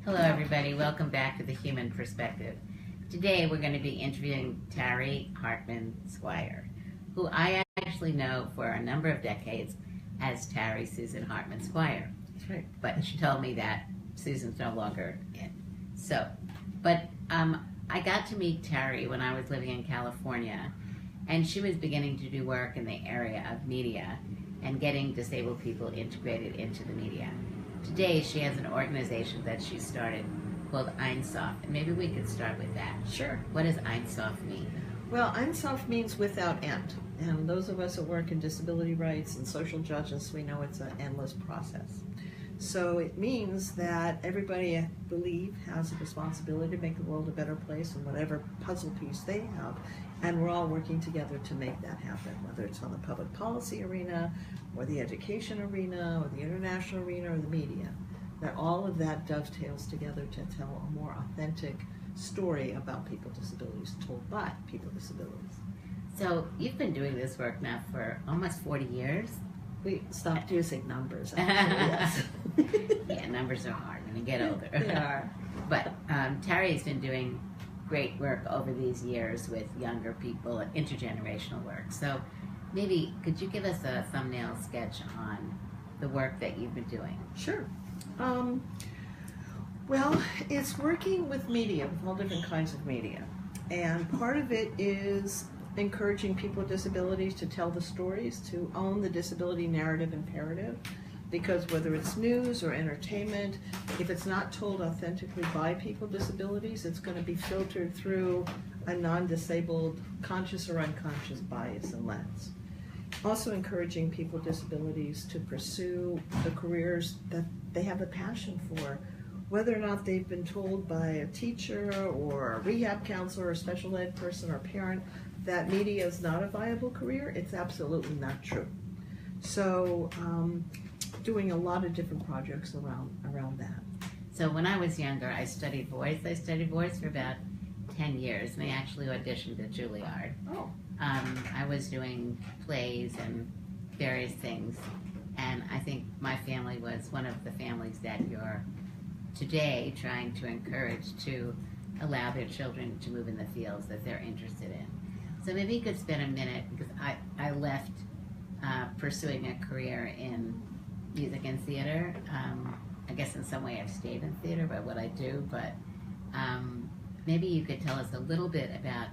Hello everybody, welcome back to the Human Perspective. Today we're going to be interviewing Tari Hartman Squire, who I actually know for a number of decades as Tari Susan Hartman Squire. That's right. But she told me that Susan's no longer in. I got to meet Tari when I was living in California, and she was beginning to do work in the area of media and getting disabled people integrated into the media. Today, she has an organization that she started called Einsof, and maybe we could start with that. Sure. What does Einsof mean? Well, Einsof means without end, and those of us that work in disability rights and social justice, we know it's an endless process. So it means that everybody, I believe, has a responsibility to make the world a better place in whatever puzzle piece they have, and we're all working together to make that happen, whether it's on the public policy arena, or the education arena, or the international arena, or the media. That all of that dovetails together to tell a more authentic story about people with disabilities, told by people with disabilities. So you've been doing this work now for almost 40 years? We stopped using numbers, actually, yes. Yeah, numbers are hard when you get older. They are. But Tari has been doing great work over these years with younger people and intergenerational work. So maybe could you give us a thumbnail sketch on the work that you've been doing? Sure. Well, it's working with media, with all different kinds of media. And part of it is encouraging people with disabilities to tell the stories, to own the disability narrative imperative, because whether it's news or entertainment, if it's not told authentically by people with disabilities, it's going to be filtered through a non-disabled conscious or unconscious bias and lens. Also encouraging people with disabilities to pursue the careers that they have the passion for, whether or not they've been told by a teacher or a rehab counselor or a special ed person or parent that media is not a viable career. It's absolutely not true. So doing a lot of different projects around that. So when I was younger, I studied voice. I studied voice for about 10 years, and I actually auditioned at Juilliard. Oh. I was doing plays and various things, and I think my family was one of the families that you're today trying to encourage to allow their children to move in the fields that they're interested in. So maybe you could spend a minute, because I left pursuing a career in music and theater. I guess in some way I've stayed in theater by what I do, but maybe you could tell us a little bit about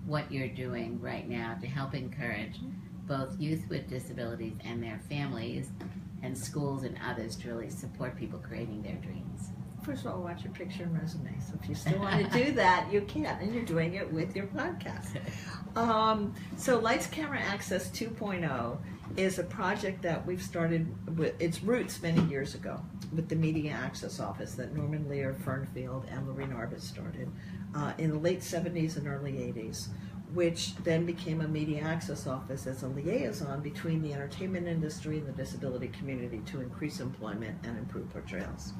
what you're doing right now to help encourage both youth with disabilities and their families and schools and others to really support people creating their dreams. First of all, watch your picture and resume. So if you still want to do that, you can, and you're doing it with your podcast. So Lights, Camera, Access 2.0 is a project that we've started with its roots many years ago with the Media Access Office that Norman Lear, Fernfield, and Lorene Arbus started in the late 70s and early 80s, which then became a Media Access Office as a liaison between the entertainment industry and the disability community to increase employment and improve portrayals.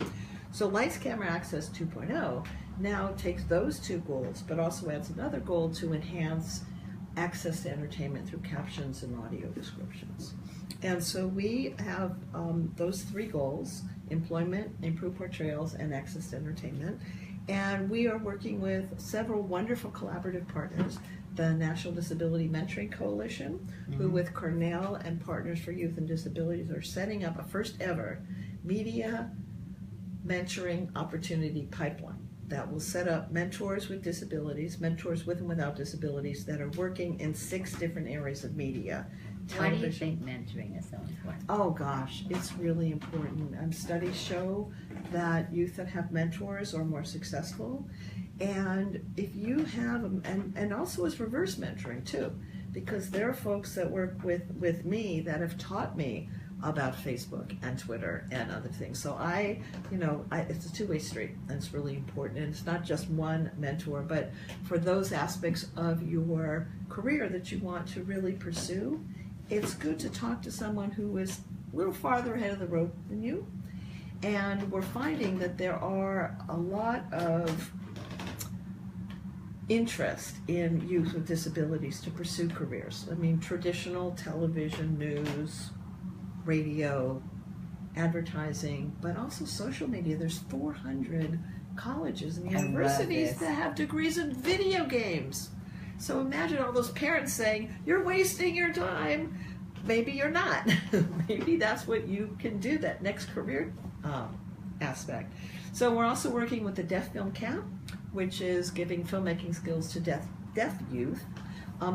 So Lights, Camera, Access 2.0 now takes those two goals, but also adds another goal to enhance access to entertainment through captions and audio descriptions. And so we have those three goals: employment, improved portrayals, and access to entertainment. And we are working with several wonderful collaborative partners, the National Disability Mentoring Coalition, who with Cornell and Partners for Youth and Disabilities are setting up a first ever media mentoring opportunity pipeline that will set up mentors with disabilities, mentors with and without disabilities that are working in 6 different areas of media. Why do you think mentoring is so important? Oh gosh, it's really important. Studies show that youth that have mentors are more successful. And if you have, and also as reverse mentoring too, because there are folks that work with me that have taught me about Facebook and Twitter and other things. So it's a two-way street, and it's really important. And it's not just one mentor, but for those aspects of your career that you want to really pursue, it's good to talk to someone who is a little farther ahead of the road than you. And we're finding that there are a lot of interest in youth with disabilities to pursue careers. I mean, traditional television, news, radio, advertising, but also social media. There's 400 colleges and I love universities this. that have degrees in video games. So imagine all those parents saying, you're wasting your time. Maybe you're not. Maybe that's what you can do, that next career aspect. So we're also working with the Deaf Film Camp, which is giving filmmaking skills to deaf youth.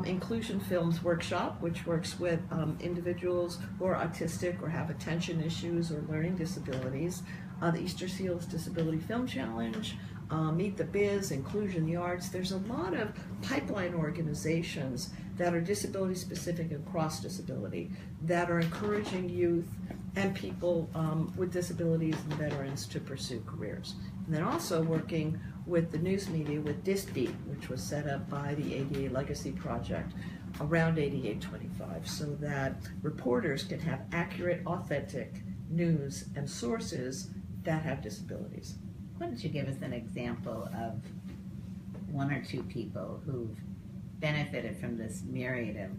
Inclusion Films Workshop, which works with individuals who are autistic or have attention issues or learning disabilities. The Easter Seals Disability Film Challenge, Meet the Biz, Inclusion the Arts. There's a lot of pipeline organizations that are disability specific and cross disability that are encouraging youth and people with disabilities and veterans to pursue careers. And then also working with the news media with Disbeat, which was set up by the ADA Legacy Project around 8825, so that reporters can have accurate, authentic news and sources that have disabilities. Why don't you give us an example of one or two people who've benefited from this myriad of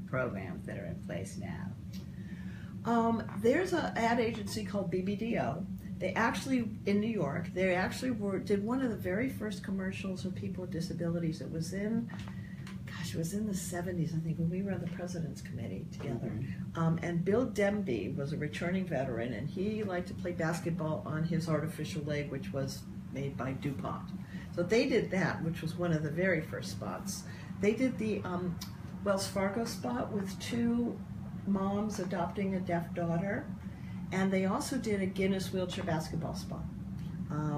programs that are in place now? There's an ad agency called BBDO. They actually, in New York, they actually did one of the very first commercials for people with disabilities. It was in the 70s, I think, when we were on the President's Committee together. And Bill Demby was a returning veteran, and he liked to play basketball on his artificial leg, which was made by DuPont. So they did that, which was one of the very first spots. They did the Wells Fargo spot with two moms adopting a deaf daughter. And they also did a Guinness wheelchair basketball spot,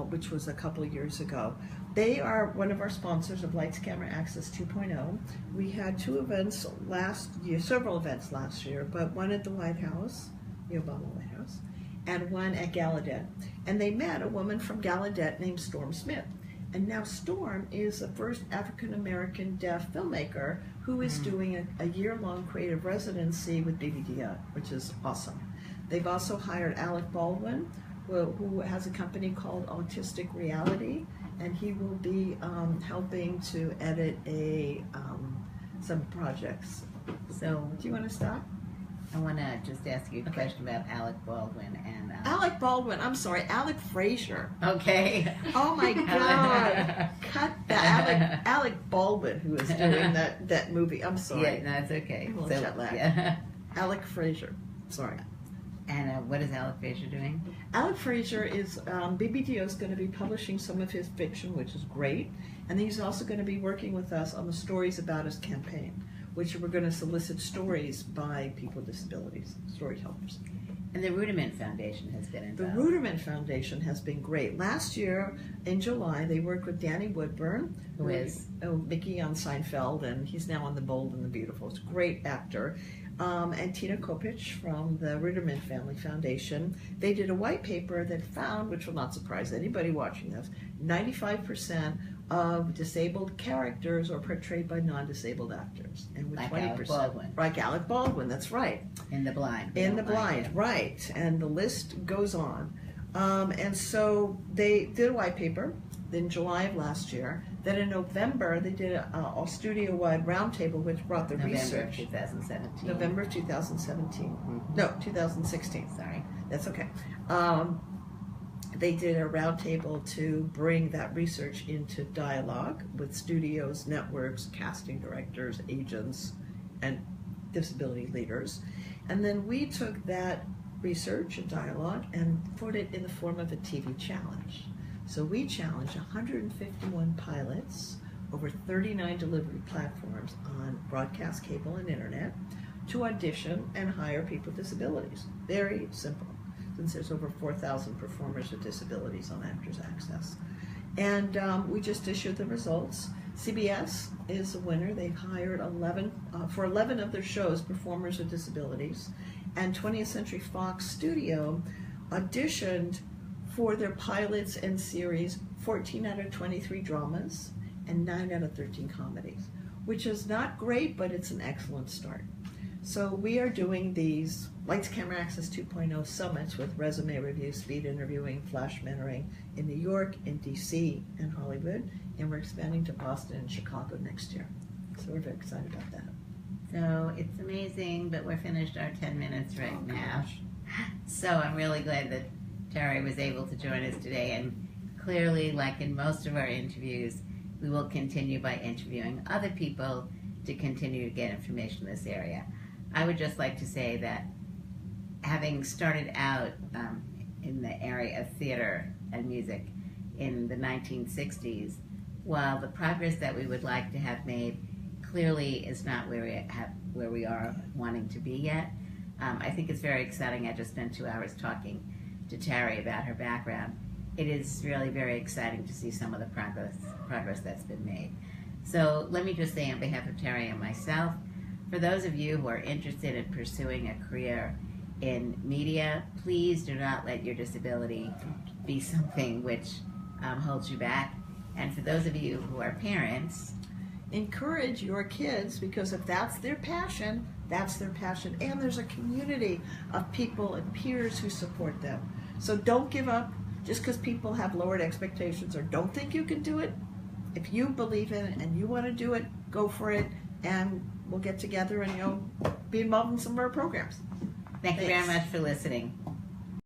which was a couple of years ago. They are one of our sponsors of Lights, Camera, Access 2.0. We had two events last year, several events last year, but one at the White House, the Obama White House, and one at Gallaudet. And they met a woman from Gallaudet named Storm Smith. And now Storm is the first African-American deaf filmmaker who is doing a year-long creative residency with BBDO, which is awesome. They've also hired Alec Baldwin, who has a company called Autistic Reality, and he will be helping to edit some projects. So, do you want to stop? I want to just ask you a question about Alec Baldwin and... Alec Baldwin, I'm sorry, Alec Frazier. Okay. Oh my God. Cut that. Alec Baldwin, who is doing that movie. I'm sorry. Yeah, no, it's okay. I'm a little So, jet lagged. yeah. Alec Frazier. Sorry. And what is Alec Frazier doing? Alec Frazier is, BBDO is going to be publishing some of his fiction, which is great. And he's also going to be working with us on the Stories About Us campaign, which we're going to solicit stories by people with disabilities, storytellers. And the Rudiment Foundation has been involved. The Rudiment Foundation has been great. Last year, in July, they worked with Danny Woodburn, Who is? Mickey on Seinfeld, and he's now on The Bold and the Beautiful. It's a great actor. And Tina Kopich from the Rudiment Family Foundation. They did a white paper that found, which will not surprise anybody watching this, 95% of disabled characters are portrayed by non-disabled actors. And with Like 20%. Alec Baldwin. Like Alec Baldwin, that's right. In The Blind. In The Blind, right. And the list goes on. And so they did a white paper in July of last year. Then in November, they did a studio-wide roundtable, which brought the November research. of 2017. November of 2017. Mhm. No, 2016. Sorry. That's okay. They did a roundtable to bring that research into dialogue with studios, networks, casting directors, agents, and disability leaders. And then we took that research and dialogue and put it in the form of a TV challenge. So we challenged 151 pilots over 39 delivery platforms on broadcast, cable, and internet to audition and hire people with disabilities. Very simple, since there's over 4,000 performers with disabilities on Actors Access. And we just issued the results. CBS is the winner. They hired 11 of their shows performers with disabilities. And 20th Century Fox Studio auditioned for their pilots and series 14 out of 23 dramas and 9 out of 13 comedies, which is not great, but it's an excellent start. So we are doing these Lights, Camera, Access 2.0 summits with resume review, speed interviewing, flash mentoring in New York, in DC, and Hollywood, and we're expanding to Boston and Chicago next year. So we're very excited about that. So it's amazing, but we're finished our 10 minutes right now. Gosh. So I'm really glad that Tari was able to join us today. And clearly, like in most of our interviews, we will continue by interviewing other people to continue to get information in this area. I would just like to say that having started out in the area of theater and music in the 1960s, while the progress that we would like to have made clearly is not where we are wanting to be yet, I think it's very exciting. I just spent 2 hours talking to Tari about her background. It is really very exciting to see some of the progress that's been made. So let me just say on behalf of Tari and myself, for those of you who are interested in pursuing a career in media, please do not let your disability be something which holds you back. And for those of you who are parents, encourage your kids, because if that's their passion, that's their passion. And there's a community of people and peers who support them. So don't give up just because people have lowered expectations or don't think you can do it. If you believe in it and you want to do it, go for it, and we'll get together and be involved in some of our programs. Thank you very much for listening.